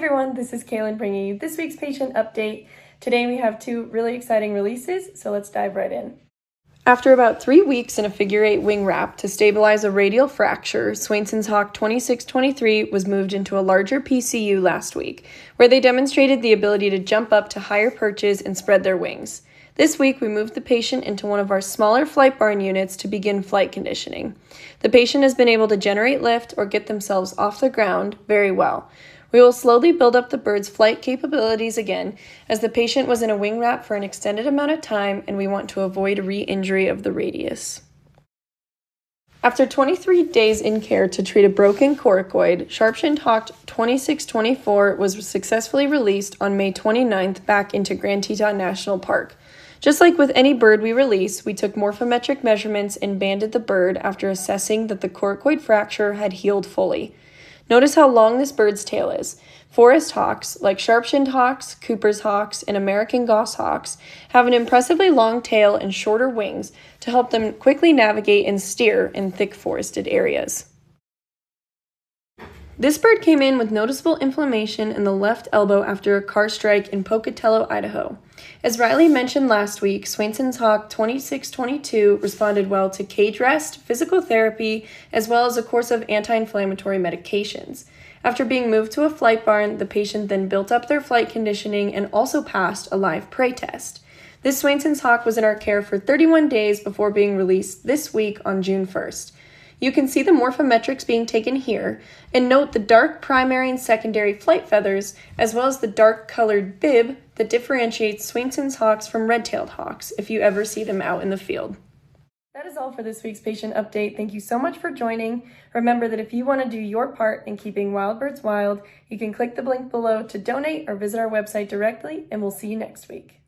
everyone, this is Kaylin bringing you this week's patient update. Today we have two really exciting releases, so let's dive right in. After about 3 weeks in a figure-8 wing wrap to stabilize a radial fracture, Swainson's Hawk 2623 was moved into a larger PCU last week, where they demonstrated the ability to jump up to higher perches and spread their wings. This week, we moved the patient into one of our smaller flight barn units to begin flight conditioning. The patient has been able to generate lift or get themselves off the ground very well. We will slowly build up the bird's flight capabilities again, as the patient was in a wing wrap for an extended amount of time and we want to avoid re-injury of the radius. After 23 days in care to treat a broken coracoid, Sharp-shinned Hawk 2624 was successfully released on May 29th back into Grand Teton National Park. Just like with any bird we release, we took morphometric measurements and banded the bird after assessing that the coracoid fracture had healed fully. Notice how long this bird's tail is. Forest hawks, like sharp-shinned hawks, Cooper's hawks, and American goshawks, have an impressively long tail and shorter wings to help them quickly navigate and steer in thick forested areas. This bird came in with noticeable inflammation in the left elbow after a car strike in Pocatello, Idaho. As Riley mentioned last week, Swainson's Hawk 2622 responded well to cage rest, physical therapy, as well as a course of anti-inflammatory medications. After being moved to a flight barn, the patient then built up their flight conditioning and also passed a live prey test. This Swainson's Hawk was in our care for 31 days before being released this week on June 1st. You can see the morphometrics being taken here, and note the dark primary and secondary flight feathers, as well as the dark colored bib that differentiates Swainson's hawks from red-tailed hawks if you ever see them out in the field. That is all for this week's patient update. Thank you so much for joining. Remember that if you want to do your part in keeping wild birds wild, you can click the link below to donate or visit our website directly, and we'll see you next week.